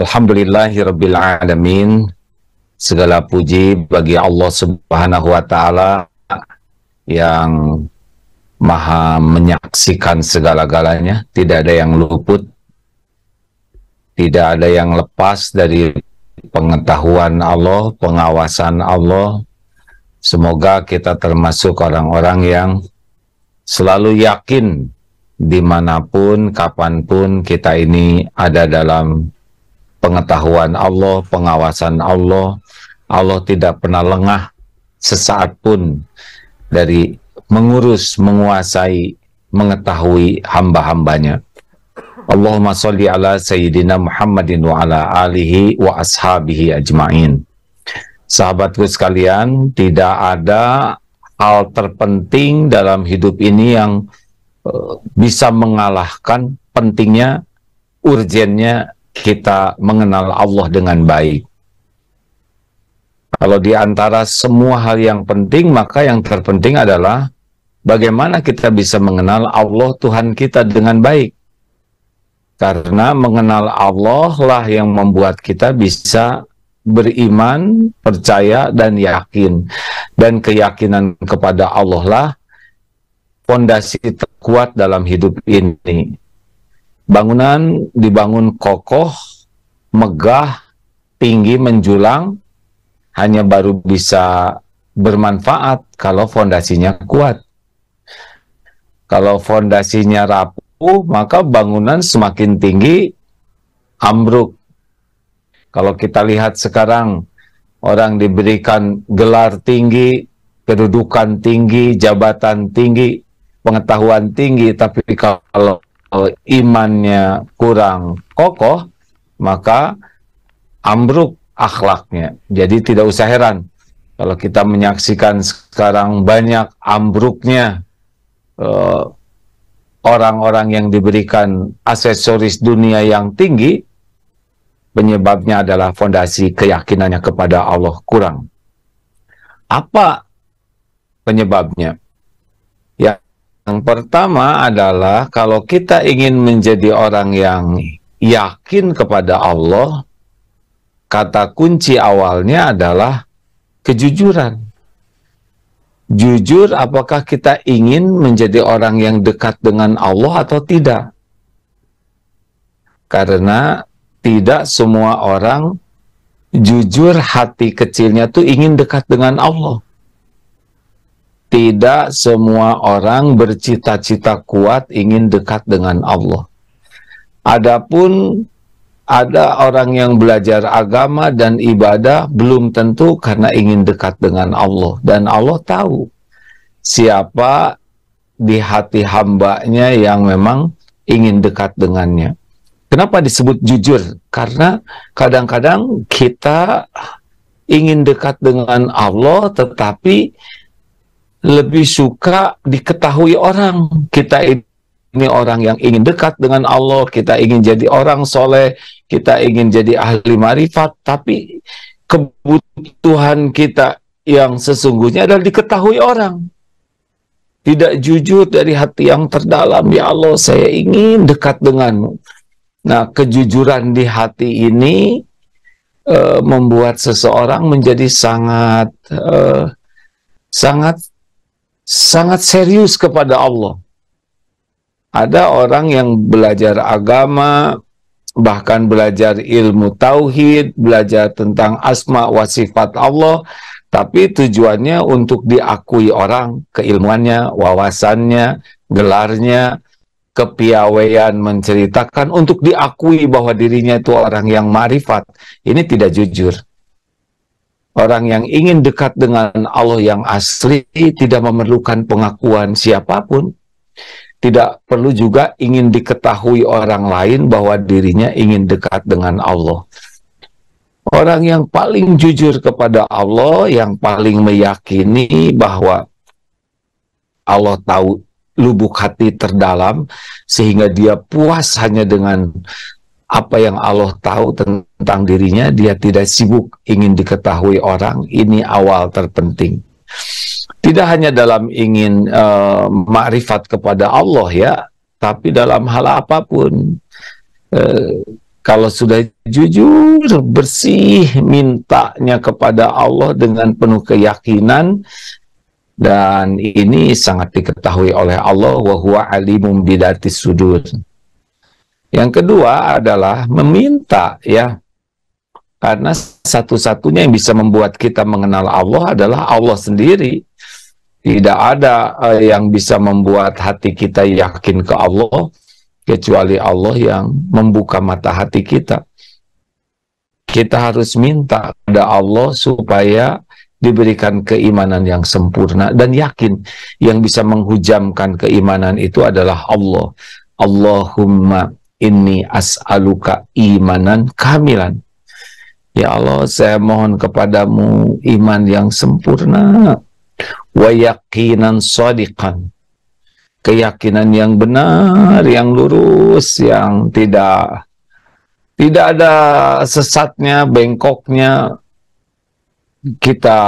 Alhamdulillahirabbil alamin. Segala puji bagi Allah Subhanahu wa taala yang Maha menyaksikan segala-galanya, tidak ada yang luput, tidak ada yang lepas dari pengetahuan Allah, pengawasan Allah. Semoga kita termasuk orang-orang yang selalu yakin dimanapun, kapanpun kita ini ada dalam pengetahuan Allah, pengawasan Allah. Allah tidak pernah lengah sesaat pun dari mengurus, menguasai, mengetahui hamba-hambanya. Allahumma sholli ala Sayyidina Muhammadin wa ala alihi wa ashabihi ajma'in. Sahabatku sekalian, tidak ada hal terpenting dalam hidup ini yang bisa mengalahkan pentingnya, urgennya kita mengenal Allah dengan baik. Kalau di antara semua hal yang penting, maka yang terpenting adalah bagaimana kita bisa mengenal Allah Tuhan kita dengan baik. Karena mengenal Allah lah yang membuat kita bisa beriman, percaya, dan yakin. Dan keyakinan kepada Allah lah fondasi terkuat dalam hidup ini. Bangunan dibangun kokoh, megah, tinggi, menjulang, hanya baru bisa bermanfaat kalau fondasinya kuat. Kalau fondasinya rapuh, maka bangunan semakin tinggi, ambruk. Kalau kita lihat sekarang, orang diberikan gelar tinggi, kedudukan tinggi, jabatan tinggi, pengetahuan tinggi, tapi kalau imannya kurang kokoh, maka ambruk akhlaknya. Jadi tidak usah heran kalau kita menyaksikan sekarang banyak ambruknya orang-orang yang diberikan aksesoris dunia yang tinggi. Penyebabnya adalah fondasi keyakinannya kepada Allah kurang. Apa penyebabnya? Yang pertama adalah kalau kita ingin menjadi orang yang yakin kepada Allah, kata kunci awalnya adalah kejujuran. Jujur, apakah kita ingin menjadi orang yang dekat dengan Allah atau tidak? Karena tidak semua orang jujur hati kecilnya tuh ingin dekat dengan Allah. Tidak semua orang bercita-cita kuat ingin dekat dengan Allah. Adapun ada orang yang belajar agama dan ibadah belum tentu karena ingin dekat dengan Allah. Dan Allah tahu siapa di hati hambanya yang memang ingin dekat dengannya. Kenapa disebut jujur? Karena kadang-kadang kita ingin dekat dengan Allah tetapi lebih suka diketahui orang. Kita ini orang yang ingin dekat dengan Allah, kita ingin jadi orang soleh, kita ingin jadi ahli marifat, tapi kebutuhan kita yang sesungguhnya adalah diketahui orang. Tidak jujur dari hati yang terdalam, ya Allah, saya ingin dekat denganmu. Nah, kejujuran di hati ini membuat seseorang menjadi sangat serius kepada Allah. Ada orang yang belajar agama, bahkan belajar ilmu tauhid, belajar tentang asma wa sifat Allah, tapi tujuannya untuk diakui orang, keilmuannya, wawasannya, gelarnya, kepiawaian menceritakan untuk diakui bahwa dirinya itu orang yang ma'rifat. Ini tidak jujur. Orang yang ingin dekat dengan Allah yang asli tidak memerlukan pengakuan siapapun. Tidak perlu juga ingin diketahui orang lain bahwa dirinya ingin dekat dengan Allah. Orang yang paling jujur kepada Allah, yang paling meyakini bahwa Allah tahu lubuk hati terdalam, sehingga dia puas hanya dengan apa yang Allah tahu tentang dirinya, dia tidak sibuk ingin diketahui orang. Ini awal terpenting. Tidak hanya dalam ingin makrifat kepada Allah ya, tapi dalam hal apapun. Kalau sudah jujur, bersih, mintanya kepada Allah dengan penuh keyakinan, dan ini sangat diketahui oleh Allah, wa huwa alimum bidatis sudur. Yang kedua adalah meminta, ya. Karena satu-satunya yang bisa membuat kita mengenal Allah adalah Allah sendiri. Tidak ada yang bisa membuat hati kita yakin ke Allah kecuali Allah yang membuka mata hati kita. Kita harus minta kepada Allah supaya diberikan keimanan yang sempurna dan yakin. Yang bisa menghujamkan keimanan itu adalah Allah. Allahumma inni as'aluka imanan kamilan. Ya Allah, saya mohon kepadamu iman yang sempurna. Wa yaqinan shadiqan. Keyakinan yang benar, yang lurus, yang tidak ada sesatnya, bengkoknya. Kita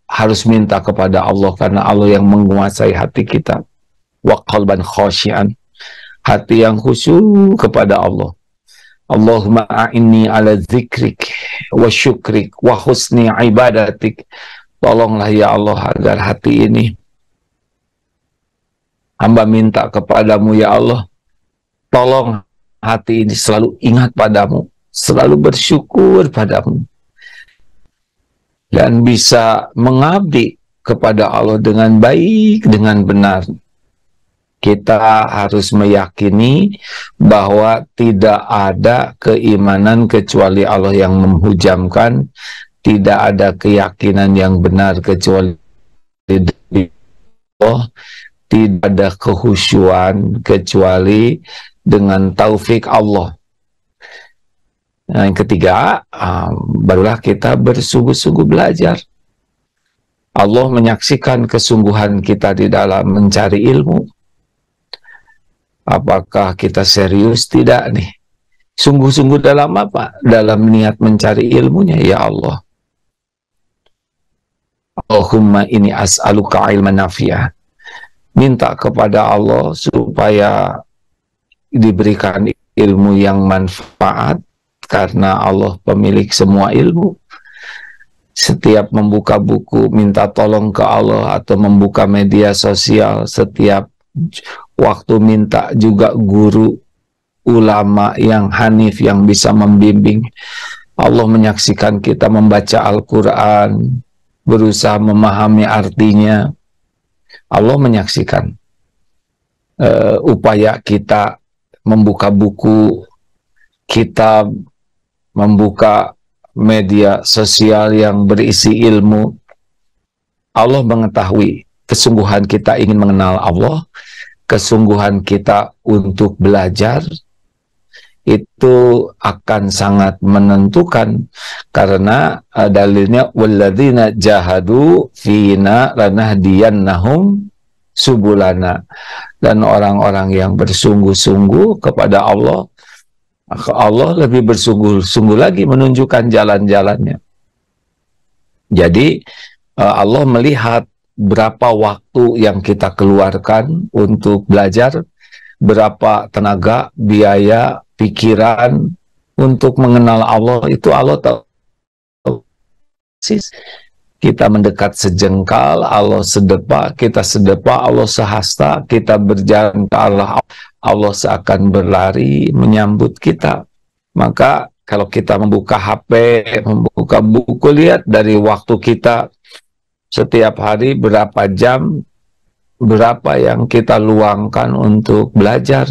harus minta kepada Allah karena Allah yang menguasai hati kita. Wa qalban khashian, hati yang khusyuk kepada Allah. Allahumma a'inni ala dzikrik wa syukrik wa husni ibadatik. Tolonglah ya Allah agar hati ini, hamba minta kepadamu ya Allah, tolong hati ini selalu ingat padamu, selalu bersyukur padamu, dan bisa mengabdi kepada Allah dengan baik, dengan benar. Kita harus meyakini bahwa tidak ada keimanan kecuali Allah yang menghujamkan, tidak ada keyakinan yang benar kecuali dari Allah, tidak ada kehusyuan kecuali dengan taufik Allah. Nah, yang ketiga, barulah kita bersungguh-sungguh belajar. Allah menyaksikan kesungguhan kita di dalam mencari ilmu. Apakah kita serius tidak nih? Sungguh-sungguh dalam apa? Dalam niat mencari ilmunya, ya Allah. Allahumma inni as'aluka ilman nafi'ah. Minta kepada Allah supaya diberikan ilmu yang manfaat, karena Allah pemilik semua ilmu. Setiap membuka buku, minta tolong ke Allah, atau membuka media sosial, setiap waktu minta juga guru, ulama yang hanif, yang bisa membimbing. Allah menyaksikan kita membaca Al-Quran, berusaha memahami artinya. Allah menyaksikan upaya kita membuka buku, kitab, membuka media sosial yang berisi ilmu. Allah mengetahui kesungguhan kita ingin mengenal Allah, kesungguhan kita untuk belajar. Itu akan sangat menentukan, karena dalilnya walladzina jahadu fina lanahdiyannahum subulana, dan orang-orang yang bersungguh-sungguh kepada Allah, maka Allah lebih bersungguh-sungguh lagi menunjukkan jalan-jalannya. Jadi Allah melihat berapa waktu yang kita keluarkan untuk belajar, berapa tenaga, biaya, pikiran untuk mengenal Allah. Itu Allah tahu. Kita mendekat sejengkal, Allah sedepa, kita sedepa, Allah sehasta. Kita berjalan ke Allah, Allah seakan berlari menyambut kita. Maka kalau kita membuka HP, membuka buku, lihat dari waktu kita setiap hari berapa jam, berapa yang kita luangkan untuk belajar.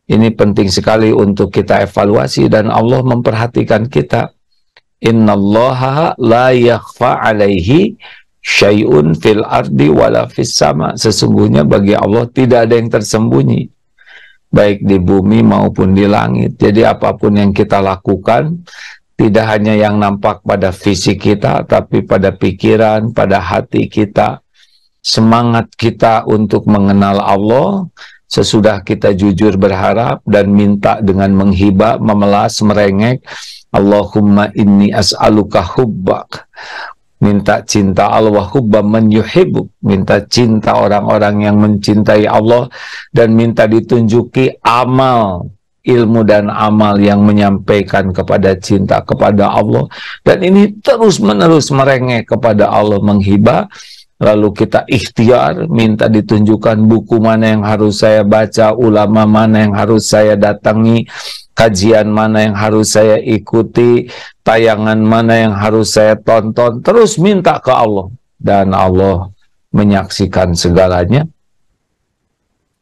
Ini penting sekali untuk kita evaluasi, dan Allah memperhatikan kita. Innallaha la yakhfa alaihi syai'un fil ardi wala fis sama. Sesungguhnya bagi Allah tidak ada yang tersembunyi, baik di bumi maupun di langit. Jadi apapun yang kita lakukan, tidak hanya yang nampak pada fisik kita, tapi pada pikiran, pada hati kita, semangat kita untuk mengenal Allah. Sesudah kita jujur berharap dan minta dengan menghibah, memelas, merengek, Allahumma inni as'aluka hubbak, minta cinta Allah, wa hubba man yuhibbuk, minta cinta orang-orang yang mencintai Allah, dan minta ditunjuki amal ilmu dan amal yang menyampaikan kepada cinta kepada Allah, dan ini terus-menerus merengek kepada Allah, menghibah. Lalu kita ikhtiar, minta ditunjukkan buku mana yang harus saya baca, ulama mana yang harus saya datangi, kajian mana yang harus saya ikuti, tayangan mana yang harus saya tonton, terus minta ke Allah. Dan Allah menyaksikan segalanya,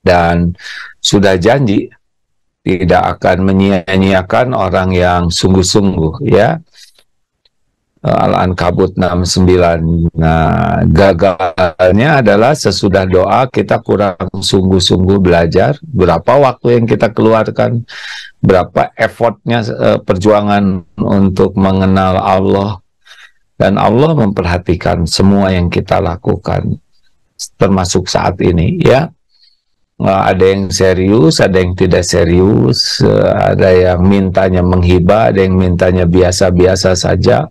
dan sudah janji tidak akan menyia-nyiakan orang yang sungguh-sungguh, ya. Al-Ankabut 69. Nah, gagalnya adalah sesudah doa kita kurang sungguh-sungguh belajar. Berapa waktu yang kita keluarkan, berapa effortnya, perjuangan untuk mengenal Allah. Dan Allah memperhatikan semua yang kita lakukan, termasuk saat ini, ya. Ada yang serius, ada yang tidak serius, ada yang mintanya menghibah, ada yang mintanya biasa-biasa saja.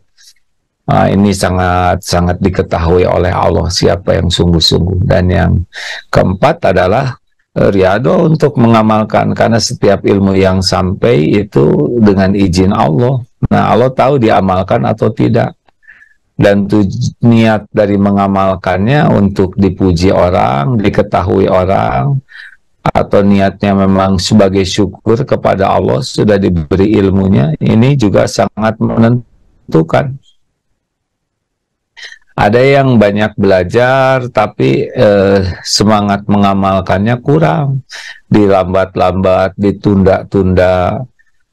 Ini sangat-sangat diketahui oleh Allah siapa yang sungguh-sungguh. Dan yang keempat adalah riyadhah untuk mengamalkan, karena setiap ilmu yang sampai itu dengan izin Allah. Nah, Allah tahu diamalkan atau tidak, dan niat dari mengamalkannya untuk dipuji orang, diketahui orang, atau niatnya memang sebagai syukur kepada Allah sudah diberi ilmunya. Ini juga sangat menentukan. Ada yang banyak belajar tapi semangat mengamalkannya kurang, dilambat-lambat, ditunda-tunda.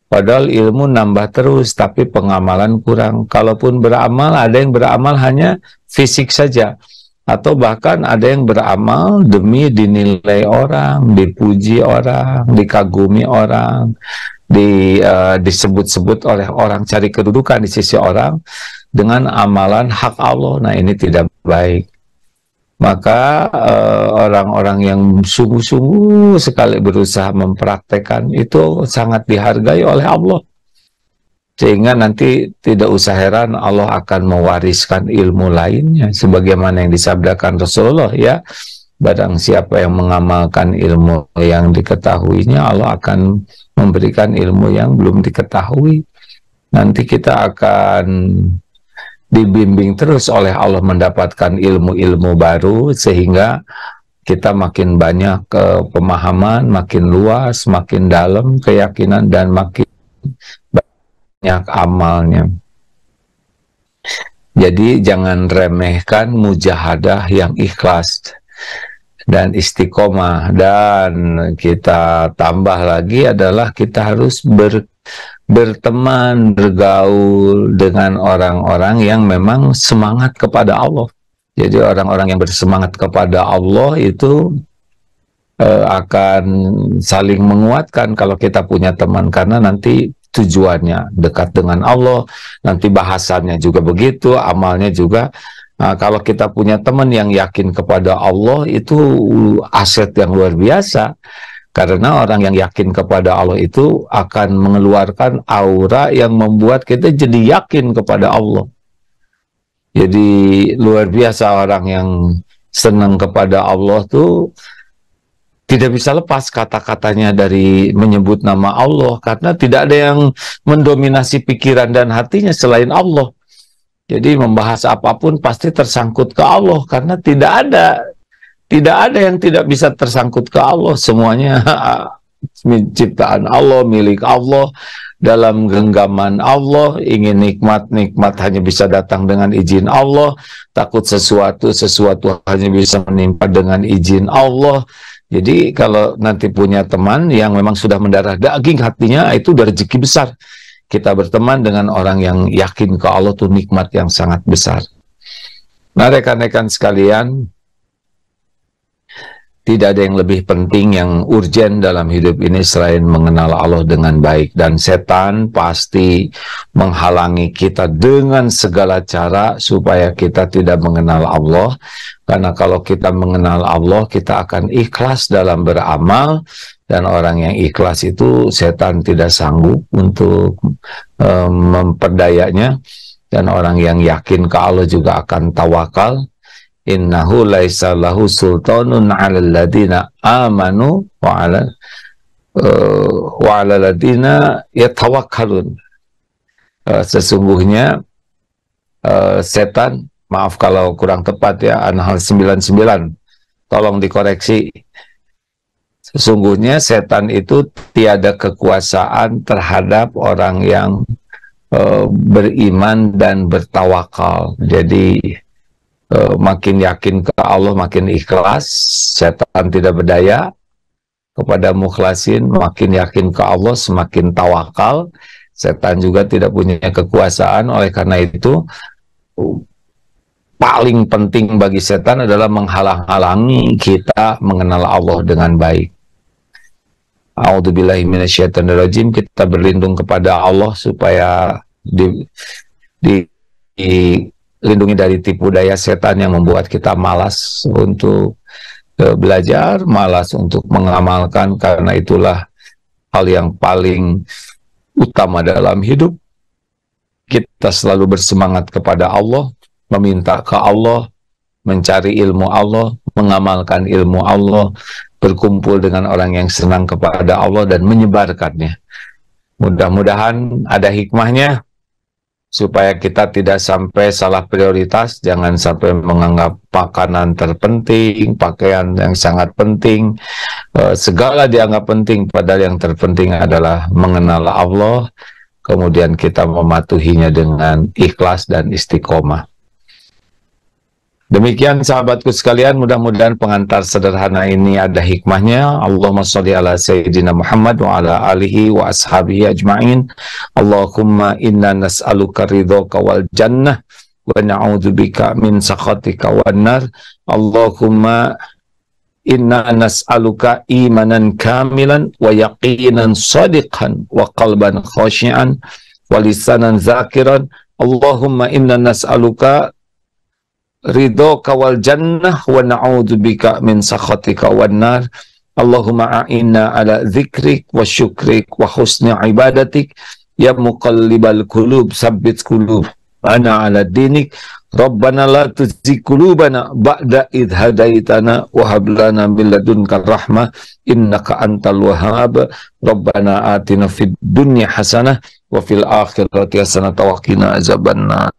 Padahal ilmu nambah terus tapi pengamalan kurang. Kalaupun beramal, ada yang beramal hanya fisik saja, atau bahkan ada yang beramal demi dinilai orang, dipuji orang, dikagumi orang, disebut-sebut oleh orang, cari kedudukan di sisi orang dengan amalan hak Allah. Nah, ini tidak baik. Maka orang-orang yang sungguh-sungguh sekali berusaha mempraktekkan itu sangat dihargai oleh Allah, sehingga nanti tidak usah heran Allah akan mewariskan ilmu lainnya, sebagaimana yang disabdakan Rasulullah, ya. Barang siapa yang mengamalkan ilmu yang diketahuinya, Allah akan memberikan ilmu yang belum diketahui. Nanti kita akan dibimbing terus oleh Allah mendapatkan ilmu-ilmu baru, sehingga kita makin banyak pemahaman, makin luas, makin dalam keyakinan, dan makin banyak amalnya. Jadi jangan remehkan mujahadah yang ikhlas dan istiqomah. Dan kita tambah lagi adalah kita harus berteman, bergaul dengan orang-orang yang memang semangat kepada Allah. Jadi orang-orang yang bersemangat kepada Allah itu akan saling menguatkan kalau kita punya teman, karena nanti tujuannya dekat dengan Allah, nanti bahasannya juga begitu, amalnya juga. Kalau kita punya teman yang yakin kepada Allah, itu aset yang luar biasa. Karena orang yang yakin kepada Allah itu akan mengeluarkan aura yang membuat kita jadi yakin kepada Allah. Jadi luar biasa orang yang senang kepada Allah tuh tidak bisa lepas kata-katanya dari menyebut nama Allah, karena tidak ada yang mendominasi pikiran dan hatinya selain Allah. Jadi membahas apapun pasti tersangkut ke Allah, karena tidak ada yang tidak bisa tersangkut ke Allah. Semuanya ciptaan Allah, milik Allah, dalam genggaman Allah. Ingin nikmat hanya bisa datang dengan izin Allah. Takut sesuatu hanya bisa menimpa dengan izin Allah. Jadi kalau nanti punya teman yang memang sudah mendarah daging hatinya, itu udah rezeki besar. Kita berteman dengan orang yang yakin ke Allah, itu nikmat yang sangat besar. Nah, rekan-rekan sekalian, tidak ada yang lebih penting, yang urgen dalam hidup ini selain mengenal Allah dengan baik. Dan setan pasti menghalangi kita dengan segala cara supaya kita tidak mengenal Allah. Karena kalau kita mengenal Allah, kita akan ikhlas dalam beramal. Dan orang yang ikhlas itu setan tidak sanggup untuk memperdayanya. Dan orang yang yakin ke Allah juga akan tawakal. Innahu laisa lahu sultanun 'alal ladina amanu wa 'ala. wa 'alal ladzina yatawakkalun. Sesungguhnya setan, maaf kalau kurang tepat ya, An-Nahl 99, tolong dikoreksi. Sesungguhnya setan itu tiada kekuasaan terhadap orang yang beriman dan bertawakal. Jadi makin yakin ke Allah, makin ikhlas, setan tidak berdaya. Kepada mukhlasin, makin yakin ke Allah, semakin tawakal, setan juga tidak punya kekuasaan. Oleh karena itu, paling penting bagi setan adalah menghalang-halangi kita mengenal Allah dengan baik. A'udzubillahi minasyaitonirrajim. Kita berlindung kepada Allah supaya dilindungi dari tipu daya setan yang membuat kita malas untuk belajar, malas untuk mengamalkan, karena itulah hal yang paling utama dalam hidup. Kita selalu bersemangat kepada Allah, meminta ke Allah, mencari ilmu Allah, mengamalkan ilmu Allah, berkumpul dengan orang yang senang kepada Allah dan menyebarkannya. Mudah-mudahan ada hikmahnya supaya kita tidak sampai salah prioritas, jangan sampai menganggap makanan terpenting, pakaian yang sangat penting, segala dianggap penting, padahal yang terpenting adalah mengenal Allah, kemudian kita mematuhinya dengan ikhlas dan istiqomah. Demikian sahabatku sekalian, mudah-mudahan pengantar sederhana ini ada hikmahnya. Allahumma sholli ala sayyidina Muhammad wa ala alihi wa ashabihi ajma'in. Allahumma inna nas'aluka ridhoka wal jannah wa na'udzubika min sakhatika wan nar. Allahumma inna nas'aluka imanan kamilan wa yaqinan sadiqan wa qalban khashi'an wa lisanan zakiran. Allahumma inna nas'aluka ridhoka wal jannah wa na'udzubika min sakhatika wan nar. Allahumma a'inna ala dzikrik wa syukrik wa husni ibadatik ya muqallibal qulub sabbit qulub ana ala dinik. Rabbana la tuzigh qulubana ba'da idh hadaitana wa hab lana min ladunka rahmah innaka antal wahhab. Rabbana atina fid dunya hasanah wa fil akhirati hasanah wa qina azabannar.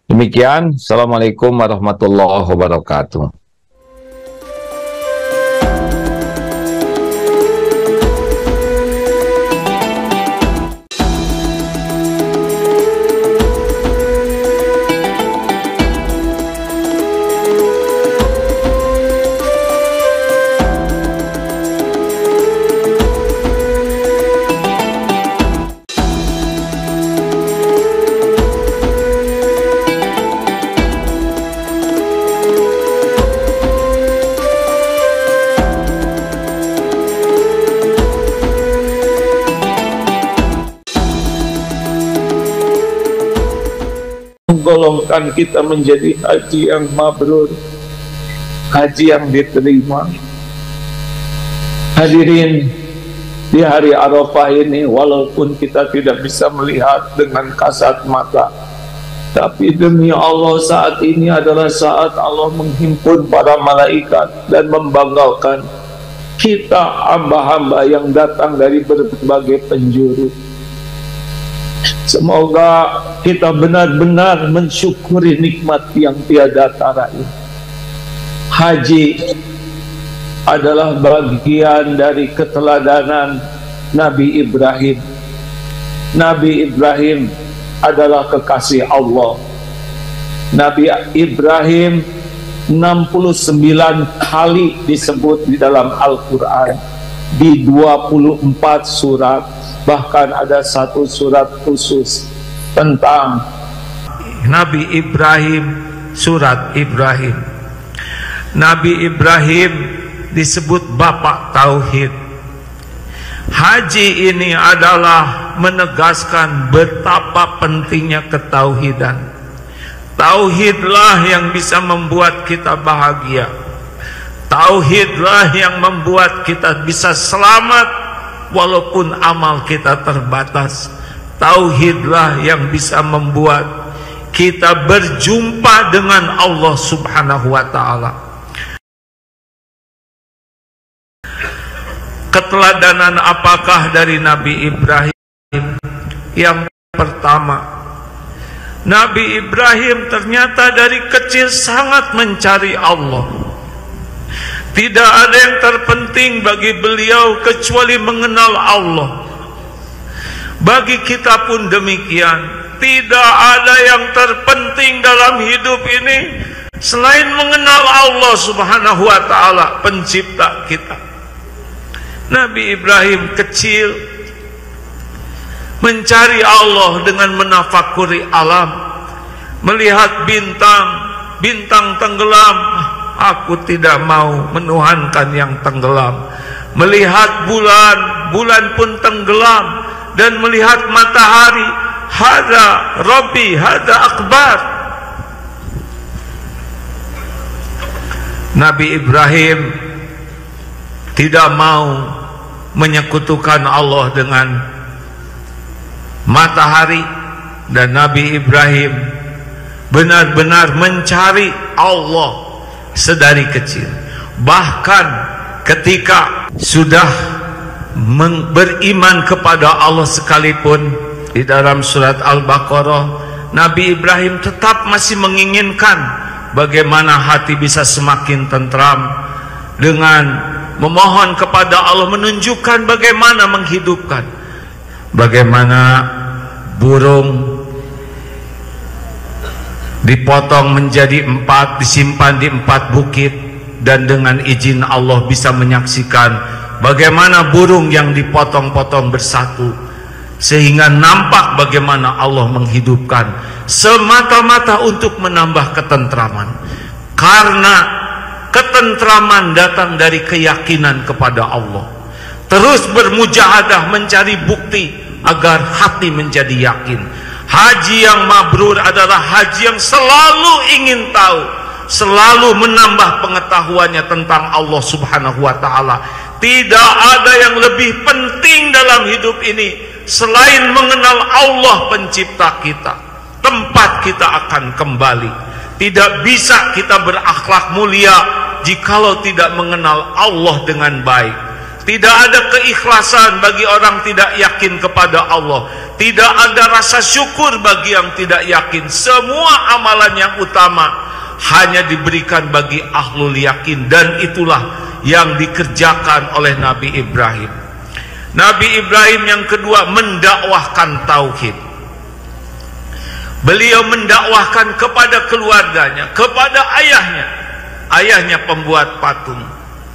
Demikian, Assalamualaikum warahmatullahi wabarakatuh. Menggolongkan kita menjadi haji yang mabrur, haji yang diterima. Hadirin, di hari Arafah ini, walaupun kita tidak bisa melihat dengan kasat mata, tapi demi Allah, saat ini adalah saat Allah menghimpun para malaikat dan membanggakan kita, hamba-hamba yang datang dari berbagai penjuru. Semoga kita benar-benar mensyukuri nikmat yang tiada tara ini. Haji adalah bagian dari keteladanan Nabi Ibrahim. Nabi Ibrahim adalah kekasih Allah. Nabi Ibrahim 69 kali disebut di dalam Al-Quran, di 24 surat. Bahkan ada satu surat khusus tentang Nabi Ibrahim, surat Ibrahim. Nabi Ibrahim disebut bapak tauhid. Haji ini adalah menegaskan betapa pentingnya ketauhidan. Tauhidlah yang bisa membuat kita bahagia. Tauhidlah yang membuat kita bisa selamat walaupun amal kita terbatas. Tauhidlah yang bisa membuat kita berjumpa dengan Allah Subhanahu wa ta'ala. Keteladanan apakah dari Nabi Ibrahim? Yang pertama, Nabi Ibrahim ternyata dari kecil sangat mencari Allah. Tidak ada yang terpenting bagi beliau kecuali mengenal Allah. Bagi kita pun demikian. Tidak ada yang terpenting dalam hidup ini selain mengenal Allah Subhanahu wa ta'ala, pencipta kita. Nabi Ibrahim kecil mencari Allah dengan menafakuri alam, melihat bintang tenggelam. Aku tidak mau menuhankan yang tenggelam. Melihat bulan pun tenggelam, dan melihat matahari. Hada Rabbi, hada akbar. Nabi Ibrahim tidak mau menyekutukan Allah dengan matahari, dan Nabi Ibrahim benar-benar mencari Allah sedari kecil. Bahkan ketika sudah beriman kepada Allah sekalipun, di dalam surat Al-Baqarah, Nabi Ibrahim tetap masih menginginkan bagaimana hati bisa semakin tentram dengan memohon kepada Allah menunjukkan bagaimana menghidupkan, bagaimana burung dipotong menjadi 4, disimpan di 4 bukit, dan dengan izin Allah bisa menyaksikan bagaimana burung yang dipotong-potong bersatu, sehingga nampak bagaimana Allah menghidupkan, semata-mata untuk menambah ketentraman. Karena ketentraman datang dari keyakinan kepada Allah. Terus bermujahadah mencari bukti agar hati menjadi yakin. Haji yang mabrur adalah haji yang selalu ingin tahu, selalu menambah pengetahuannya tentang Allah Subhanahu wa ta'ala. Tidak ada yang lebih penting dalam hidup ini selain mengenal Allah pencipta kita, tempat kita akan kembali. Tidak bisa kita berakhlak mulia jikalau tidak mengenal Allah dengan baik. Tidak ada keikhlasan bagi orang tidak yakin kepada Allah. Tidak ada rasa syukur bagi yang tidak yakin. Semua amalan yang utama hanya diberikan bagi ahlul yakin, dan itulah yang dikerjakan oleh Nabi Ibrahim. Nabi Ibrahim yang kedua mendakwahkan tauhid. Beliau mendakwahkan kepada keluarganya, kepada ayahnya. Ayahnya pembuat patung,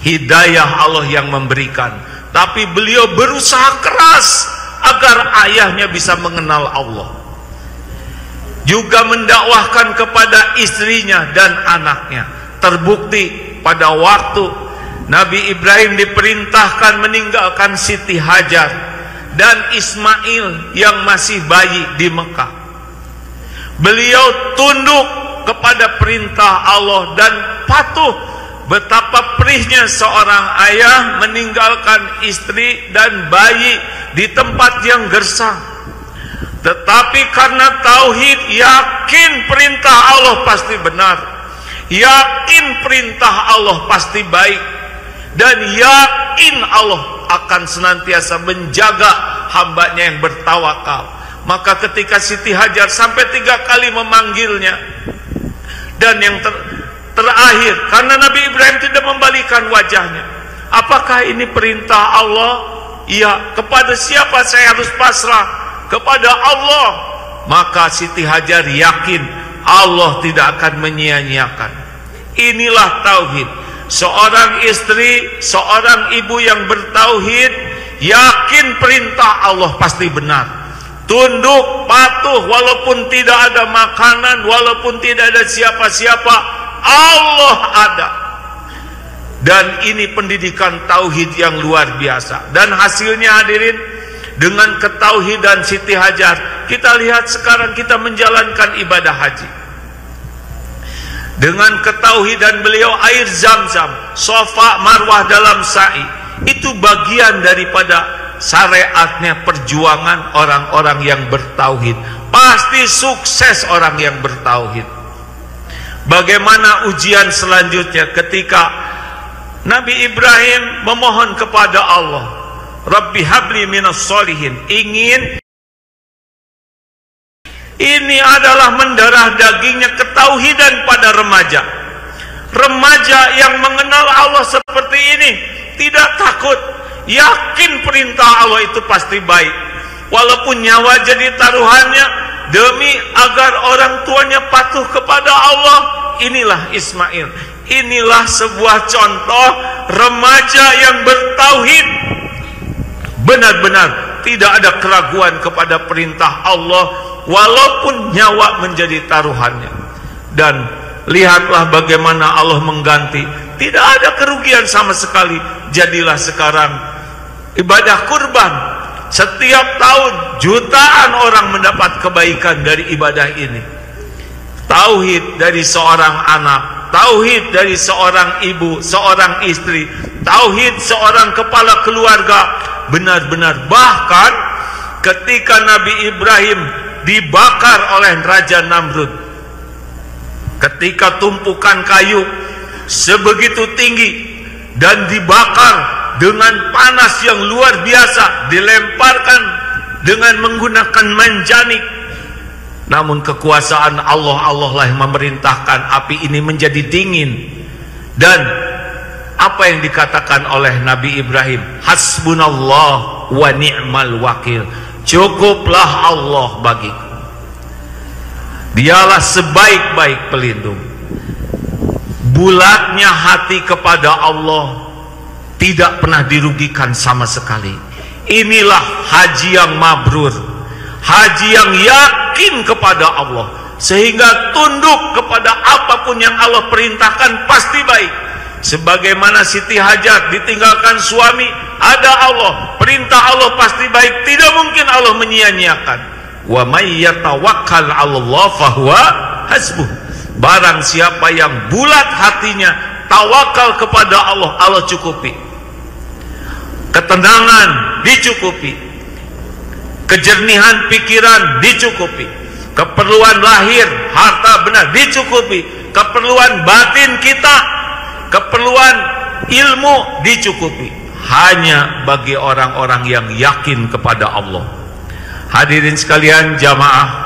hidayah Allah yang memberikan, tapi beliau berusaha keras agar ayahnya bisa mengenal Allah. Juga mendakwahkan kepada istrinya dan anaknya. Terbukti pada waktu Nabi Ibrahim diperintahkan meninggalkan Siti Hajar dan Ismail yang masih bayi di Mekah, beliau tunduk kepada perintah Allah dan patuh. Betapa perihnya seorang ayah meninggalkan istri dan bayi di tempat yang gersang. Tetapi karena tauhid, yakin perintah Allah pasti benar, yakin perintah Allah pasti baik, dan yakin Allah akan senantiasa menjaga hambanya yang bertawakal. Maka ketika Siti Hajar sampai 3 kali memanggilnya, dan yang terakhir karena Nabi Ibrahim tidak membalikan wajahnya, apakah ini perintah Allah? Iya. Kepada siapa saya harus pasrah? Kepada Allah. Maka Siti Hajar yakin Allah tidak akan menyia-nyiakan. Inilah tauhid. Seorang istri, seorang ibu yang bertauhid, yakin perintah Allah pasti benar, tunduk, patuh, walaupun tidak ada makanan, walaupun tidak ada siapa-siapa, Allah ada. Dan ini pendidikan tauhid yang luar biasa. Dan hasilnya hadirin, dengan ketauhidan Siti Hajar, kita lihat sekarang kita menjalankan ibadah haji. Dengan ketauhidan beliau, air Zam-Zam, Safa Marwah dalam sa'i, itu bagian daripada syariatnya perjuangan orang-orang yang bertauhid. Pasti sukses orang yang bertauhid. Bagaimana ujian selanjutnya ketika Nabi Ibrahim memohon kepada Allah, Rabbi habli minas solihin. Ini adalah mendarah dagingnya ketauhidan pada remaja. Remaja yang mengenal Allah seperti ini, tidak takut, yakin perintah Allah itu pasti baik, walaupun nyawa jadi taruhannya demi agar orang tuanya patuh kepada Allah. Inilah Ismail. Inilah sebuah contoh remaja yang bertauhid, benar-benar tidak ada keraguan kepada perintah Allah walaupun nyawa menjadi taruhannya. Dan lihatlah bagaimana Allah mengganti, tidak ada kerugian sama sekali. Jadilah sekarang ibadah kurban, setiap tahun jutaan orang mendapat kebaikan dari ibadah ini. Tauhid dari seorang anak, tauhid dari seorang ibu, seorang istri, tauhid seorang kepala keluarga, benar-benar. Bahkan ketika Nabi Ibrahim dibakar oleh Raja Namrud, ketika tumpukan kayu sebegitu tinggi dan dibakar dengan panas yang luar biasa, dilemparkan dengan menggunakan manjanik, namun kekuasaan Allah lah yang memerintahkan api ini menjadi dingin. Dan apa yang dikatakan oleh Nabi Ibrahim, hasbunallah wa ni'mal wakil, cukuplah Allah bagiku, dialah sebaik-baik pelindung. Bulatnya hati kepada Allah tidak pernah dirugikan sama sekali. Inilah haji yang mabrur, haji yang yakin kepada Allah, sehingga tunduk kepada apapun yang Allah perintahkan pasti baik. Sebagaimana Siti Hajar ditinggalkan suami, ada Allah, perintah Allah pasti baik, tidak mungkin Allah menyia-nyiakan. Wa may yatawakkal 'alallah fahuwa hasbuh. Barang siapa yang bulat hatinya, tawakal kepada Allah, Allah cukupi. Ketenangan dicukupi, kejernihan pikiran dicukupi, keperluan lahir, harta benar dicukupi, keperluan batin kita, keperluan ilmu dicukupi. Hanya bagi orang-orang yang yakin kepada Allah. Hadirin sekalian jamaah,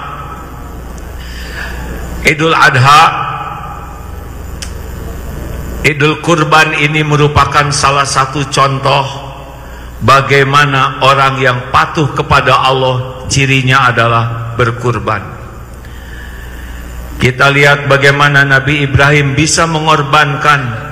Idul Adha, Idul Kurban ini merupakan salah satu contoh bagaimana orang yang patuh kepada Allah cirinya adalah berkurban. Kita lihat bagaimana Nabi Ibrahim bisa mengorbankan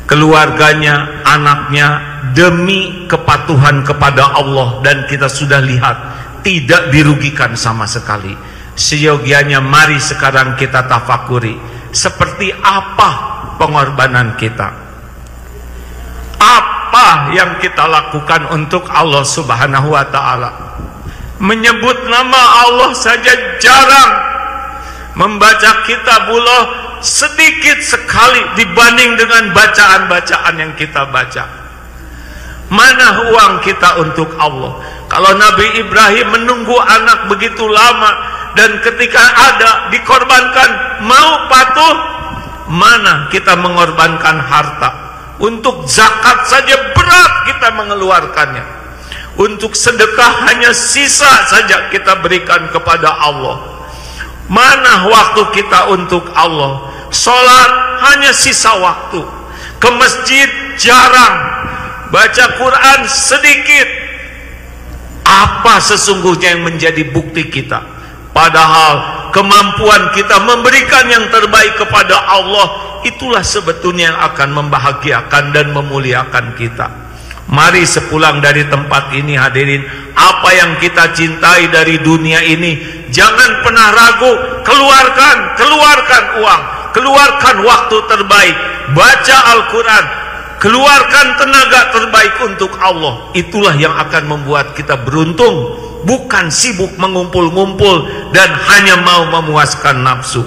keluarganya, anaknya demi kepatuhan kepada Allah, dan kita sudah lihat tidak dirugikan sama sekali. Seyogianya mari sekarang kita tafakuri seperti apa pengorbanan kita, apa yang kita lakukan untuk Allah Subhanahu wa ta'ala. Menyebut nama Allah saja jarang, membaca kitabullah sedikit sekali dibanding dengan bacaan-bacaan yang kita baca. Mana uang kita untuk Allah? Kalau Nabi Ibrahim menunggu anak begitu lama, dan ketika ada dikorbankan mau patuh, mana kita mengorbankan harta? Untuk zakat saja berat kita mengeluarkannya, untuk sedekah hanya sisa saja kita berikan kepada Allah. Mana waktu kita untuk Allah? Sholat hanya sisa waktu, ke masjid jarang, baca Quran sedikit. Apa sesungguhnya yang menjadi bukti kita? Padahal kemampuan kita memberikan yang terbaik kepada Allah, itulah sebetulnya yang akan membahagiakan dan memuliakan kita. Mari sepulang dari tempat ini hadirin, apa yang kita cintai dari dunia ini jangan pernah ragu. Keluarkan uang, keluarkan waktu terbaik, baca Al-Quran, keluarkan tenaga terbaik untuk Allah. Itulah yang akan membuat kita beruntung, bukan sibuk mengumpul-ngumpul dan hanya mau memuaskan nafsu.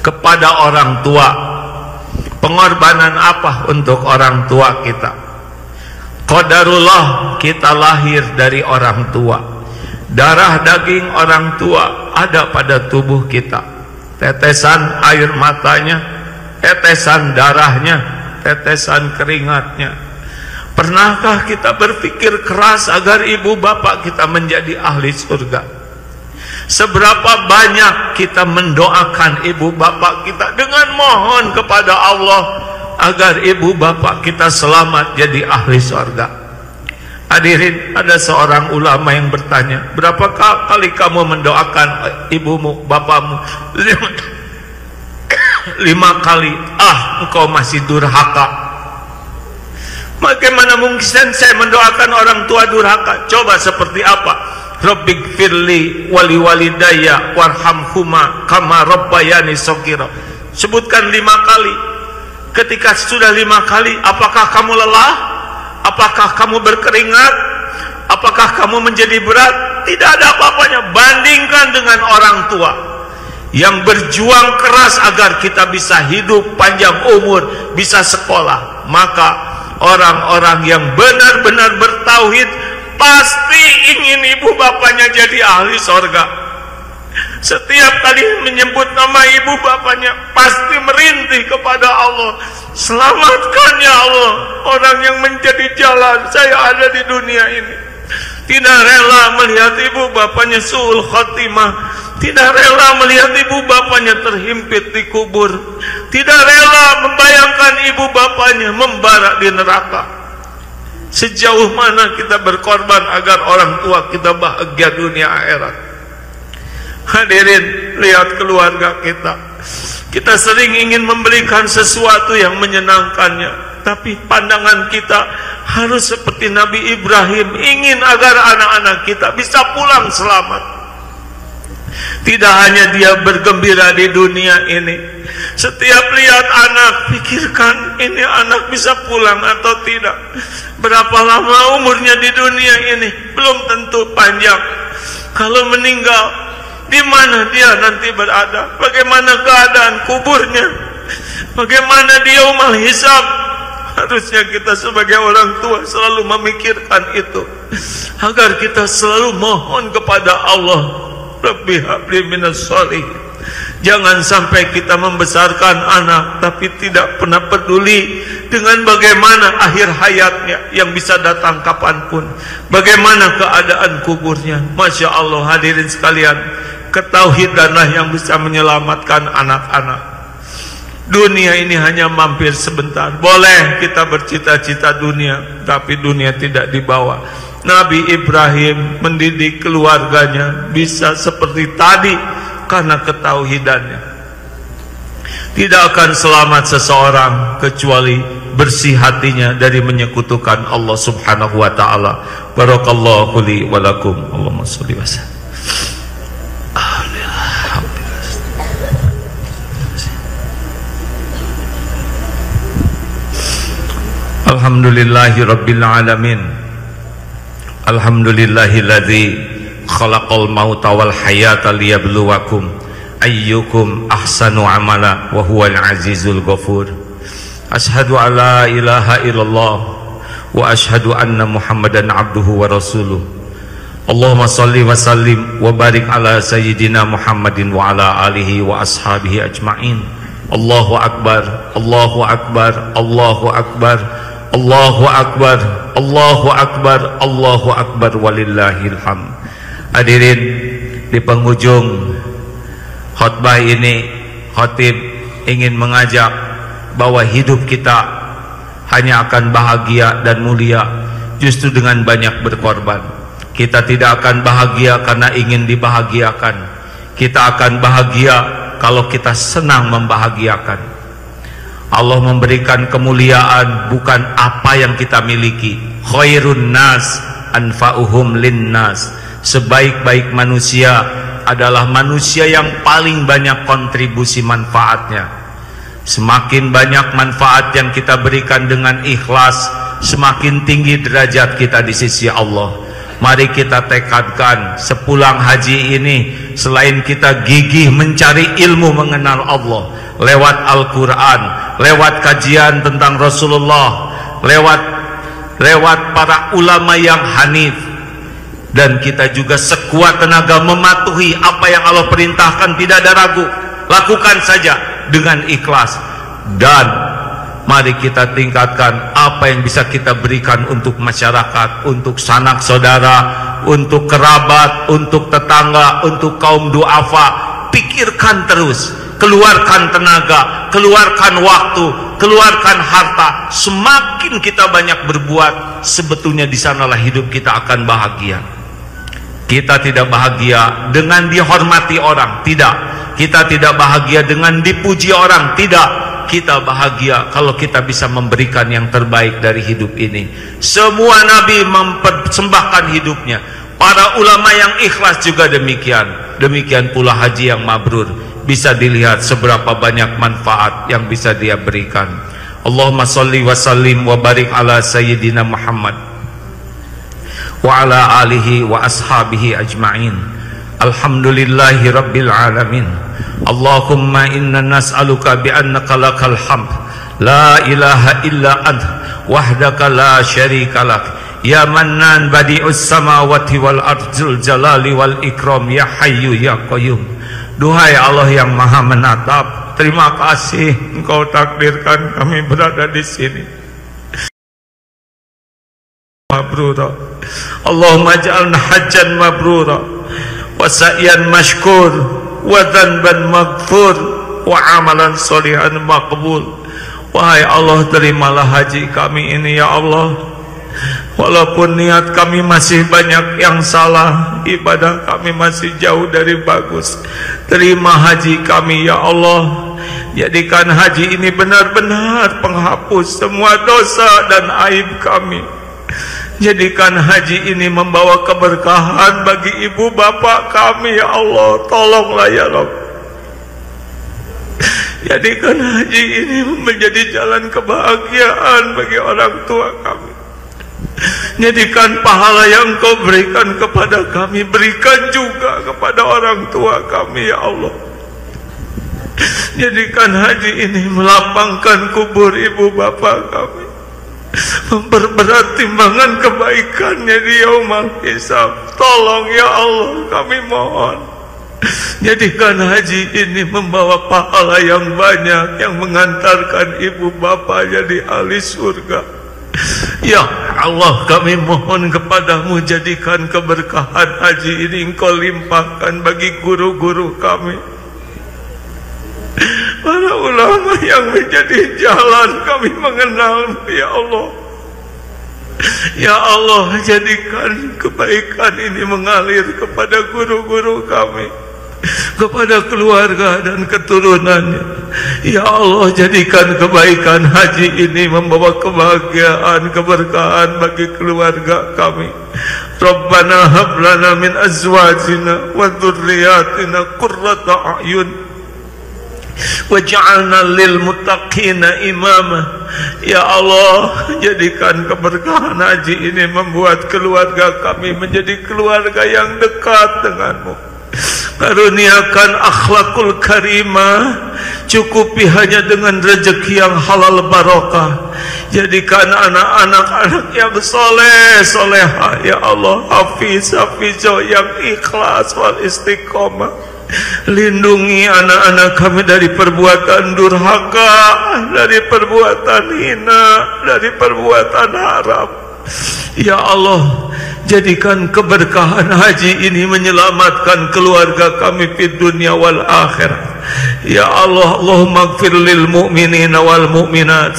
Kepada orang tua, pengorbanan apa untuk orang tua kita? Qadarullah, kita lahir dari orang tua, darah daging orang tua ada pada tubuh kita. Tetesan air matanya, tetesan darahnya, tetesan keringatnya. Pernahkah kita berpikir keras agar ibu bapak kita menjadi ahli surga? Seberapa banyak kita mendoakan ibu bapak kita dengan mohon kepada Allah agar ibu bapak kita selamat jadi ahli surga. Hadirin, ada seorang ulama yang bertanya, berapa kali kamu mendoakan ibumu, bapakmu? 5 kali. Ah, engkau masih durhaka. Bagaimana mungkin saya mendoakan orang tua durhaka? Coba seperti apa? Rabbighfirli wali walidayya warhamhuma kama rabbayani shaghira. Sebutkan 5 kali. Ketika sudah 5 kali, apakah kamu lelah? Apakah kamu berkeringat? Apakah kamu menjadi berat? Tidak ada apa-apanya. Bandingkan dengan orang tua yang berjuang keras agar kita bisa hidup panjang umur, bisa sekolah. Maka orang-orang yang benar-benar bertauhid pasti ingin ibu bapaknya jadi ahli sorga. Setiap kali menyebut nama ibu bapaknya pasti merintih kepada Allah, selamatkan ya Allah orang yang menjadi jalan saya ada di dunia ini. Tidak rela melihat ibu bapaknya su'ul khotimah, tidak rela melihat ibu bapaknya terhimpit di kubur, tidak rela membayangkan ibu bapaknya membara di neraka. Sejauh mana kita berkorban agar orang tua kita bahagia dunia akhirat? Hadirin, lihat keluarga kita. Kita sering ingin memberikan sesuatu yang menyenangkannya, tapi pandangan kita harus seperti Nabi Ibrahim, ingin agar anak-anak kita bisa pulang selamat. Tidak hanya dia bergembira di dunia ini, setiap lihat anak, pikirkan ini anak bisa pulang atau tidak. Berapa lama umurnya di dunia ini? Belum tentu panjang. Kalau meninggal, di mana dia nanti berada? Bagaimana keadaan kuburnya? Bagaimana di yaumul hisab? Harusnya kita sebagai orang tua selalu memikirkan itu, agar kita selalu mohon kepada Allah, Rabbi habli minas sholihin. Jangan sampai kita membesarkan anak tapi tidak pernah peduli dengan bagaimana akhir hayatnya yang bisa datang kapanpun, bagaimana keadaan kuburnya. Masya Allah, hadirin sekalian, ketauhidanlah yang bisa menyelamatkan anak-anak. Dunia ini hanya mampir sebentar. Boleh kita bercita-cita dunia, tapi dunia tidak dibawa. Nabi Ibrahim mendidik keluarganya bisa seperti tadi karena ketauhidannya. Tidak akan selamat seseorang kecuali bersih hatinya dari menyekutukan Allah Subhanahu wa taala. Barakallahu li wa lakum. Allahumma shalli wa sallim. Alhamdulillahi rabbil alamin. Alhamdulillahilladzi khalaqal mauta wal hayata liyabluwakum ayyukum ahsanu amala wa huwal azizul ghafur. Ashhadu an la ilaha illallah wa ashhadu anna Muhammadan abduhu wa rasuluh. Allahumma salli wa sallim wa barik ala sayyidina Muhammadin wa ala alihi wa ashabihi ajma'in. Allahu akbar, Allahu akbar, Allahu akbar, Allahu akbar, Allahu akbar, Allahu akbar, walillahil hamd. Hadirin, di penghujung khutbah ini khatib ingin mengajak bahwa hidup kita hanya akan bahagia dan mulia justru dengan banyak berkorban. Kita tidak akan bahagia karena ingin dibahagiakan. Kita akan bahagia kalau kita senang membahagiakan. Allah memberikan kemuliaan bukan apa yang kita miliki. Khairun nas anfa'uhum linnas. Sebaik-baik manusia adalah manusia yang paling banyak kontribusi manfaatnya. Semakin banyak manfaat yang kita berikan dengan ikhlas, semakin tinggi derajat kita di sisi Allah. Mari kita tekadkan sepulang haji ini, selain kita gigih mencari ilmu mengenal Allah lewat Al-Quran, lewat kajian tentang Rasulullah, lewat para ulama yang hanif, dan kita juga sekuat tenaga mematuhi apa yang Allah perintahkan, tidak ada ragu, lakukan saja dengan ikhlas. Dan Mari kita tingkatkan apa yang bisa kita berikan untuk masyarakat, untuk sanak saudara, untuk kerabat, untuk tetangga, untuk kaum duafa. Pikirkan terus, keluarkan tenaga, keluarkan waktu, keluarkan harta. Semakin kita banyak berbuat, sebetulnya di sanalah hidup kita akan bahagia. Kita tidak bahagia dengan dihormati orang, tidak. Kita tidak bahagia dengan dipuji orang, tidak. Kita bahagia kalau kita bisa memberikan yang terbaik dari hidup ini. Semua nabi mempersembahkan hidupnya. Para ulama yang ikhlas juga demikian. Demikian pula haji yang mabrur. Bisa dilihat seberapa banyak manfaat yang bisa dia berikan. Allahumma salli wa sallim wa barik ala sayyidina Muhammad wa ala alihi wa ashabihi ajma'in. Alhamdulillahi rabbil alamin. Allahumma inna nas'aluka bi annaka lakal hamd la ilaha illa ant wahdaka la syarika lak ya mannan badi'us samawati wal ardil jalali wal ikram ya hayyu ya qayyum. Duhai Allah yang maha menatap, terima kasih Engkau takdirkan kami berada di sini. Mabrura. Allahumma ja'alna hajjan mabrura wa sa'yan mashkur wa dhanban maghfur wa amalan sholihan maqbul. Wahai Allah, terimalah haji kami ini ya Allah. Walaupun niat kami masih banyak yang salah, ibadah kami masih jauh dari bagus, terima haji kami ya Allah. Jadikan haji ini benar-benar penghapus semua dosa dan aib kami. Jadikan haji ini membawa keberkahan bagi ibu bapak kami ya Allah. Tolonglah ya Rabb. Jadikan haji ini menjadi jalan kebahagiaan bagi orang tua kami. Jadikan pahala yang Kau berikan kepada kami, berikan juga kepada orang tua kami ya Allah. Jadikan haji ini melapangkan kubur ibu bapak kami, memperberat timbangan kebaikannya di yaumul hisab. Tolong ya Allah, kami mohon. Jadikan haji ini membawa pahala yang banyak, yang mengantarkan ibu bapaknya di ahli surga. Ya Allah, kami mohon kepadamu, jadikan keberkahan haji ini Engkau limpahkan bagi guru-guru kami, para ulama yang menjadi jalan kami mengenal ya Allah. Ya Allah, jadikan kebaikan ini mengalir kepada guru-guru kami, kepada keluarga dan keturunannya. Ya Allah, jadikan kebaikan haji ini membawa kebahagiaan, keberkahan bagi keluarga kami. Rabbana hab lana min azwajina wa dhurriyyatina qurrata a'yun waj'alna lil muttaqina imama. Ya Allah, jadikan keberkahan haji ini membuat keluarga kami menjadi keluarga yang dekat denganmu. Karuniakan akhlakul karimah, cukupi hanya dengan rezeki yang halal barokah. Jadikan anak-anak yang soleh solehah ya Allah, hafiz hafizah yang ikhlas wal istiqomah. Lindungi anak-anak kami dari perbuatan durhaka, dari perbuatan hina, dari perbuatan haram. Ya Allah, jadikan keberkahan haji ini menyelamatkan keluarga kami di dunia wal akhirah. Ya Allah, Allahumma ighfir lil mu'minina wal mu'minat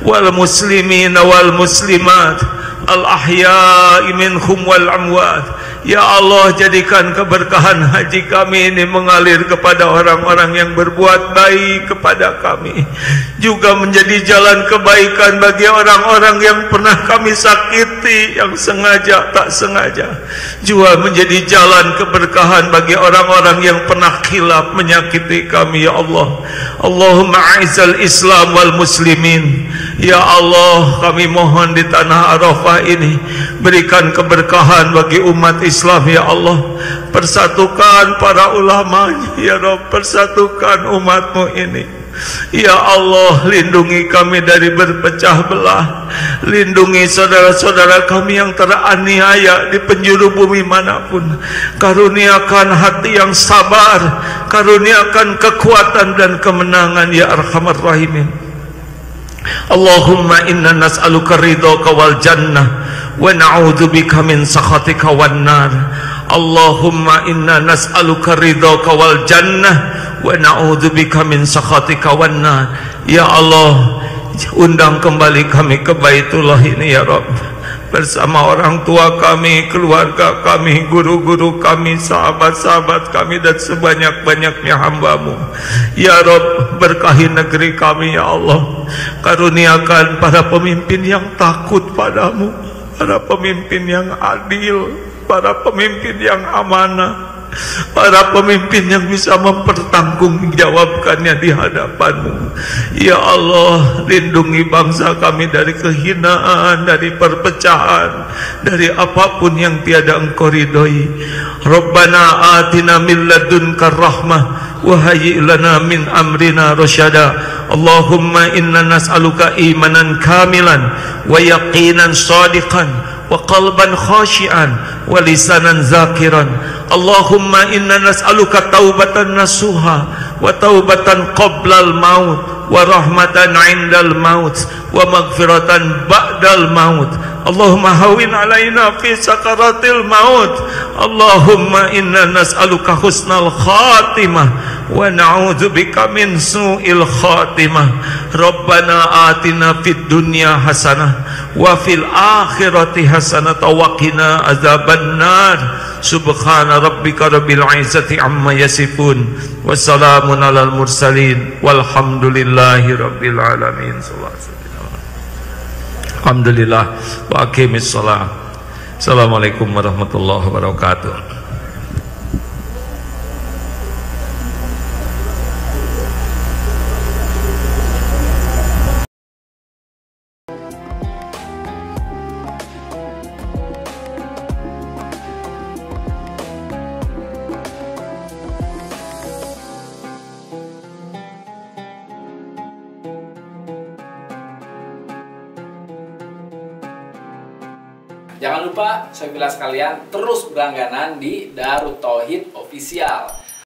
wal muslimina wal muslimat al ahya'i minhum wal amwat. Ya Allah, jadikan keberkahan haji kami ini mengalir kepada orang-orang yang berbuat baik kepada kami, juga menjadi jalan kebaikan bagi orang-orang yang pernah kami sakiti, yang sengaja tak sengaja, juga menjadi jalan keberkahan bagi orang-orang yang pernah khilaf menyakiti kami. Ya Allah, Allahumma a'izzal Islam wal muslimin. Ya Allah, kami mohon di tanah Arafah ini berikan keberkahan bagi umat Islam ya Allah. Persatukan para ulamanya ya Rabb, persatukan umatmu ini ya Allah. Lindungi kami dari berpecah belah, lindungi saudara-saudara kami yang teraniaya di penjuru bumi manapun. Karuniakan hati yang sabar, karuniakan kekuatan dan kemenangan ya Arhamar Rahimin. Allahumma inna nas'aluka ridhaka wal jannah wa na'udzubika min sakhatika wan nar. Allahumma inna nas'aluka ridhaka wal jannah wa na'udzubika min sakhatika wan nar. Ya Allah, undang kembali kami ke Baitullah ini ya Rabb, bersama orang tua kami, keluarga kami, guru-guru kami, sahabat-sahabat kami, dan sebanyak-banyaknya hamba-Mu. Ya Rabb, berkahi negeri kami ya Allah. Karuniakan para pemimpin yang takut padamu, para pemimpin yang adil, para pemimpin yang amanah, para pemimpin yang bisa mempertanggungjawabkannya di hadapan-Mu. Ya Allah, lindungi bangsa kami dari kehinaan, dari perpecahan, dari apapun yang tiada Engkau ridhoi. Rabbana atina min ladunka rahmah wa hayyi' lana min amrina rasyada. Allahumma inna nas'aluka imanan kamilan wa yaqinan shadiqan wa qalban khashi'an wa lisanan zakiran. Allahumma inna nas'aluka taubatan nasuha wa taubatan qablal maut wa rahmatan 'indal maut wa maghfiratan ba'dal maut. Allahumma hawin alaina fi sakaratil maut. Allahumma inna nas'aluka husnal khatimah wa na'udzubika min su'il khatimah. Rabbana atina fid dunya hasanah wa fil akhirati hasanah wa qina azaban nar. Subhana rabbika rabbil izzati amma yasifun wa salamun alal mursalin walhamdulillahi rabbil alamin. Alhamdulillah wa aqimis shalah. Assalamualaikum warahmatullahi wabarakatuh. Jangan lupa, sobilah sekalian, terus berlangganan di Darut Tauhid Official.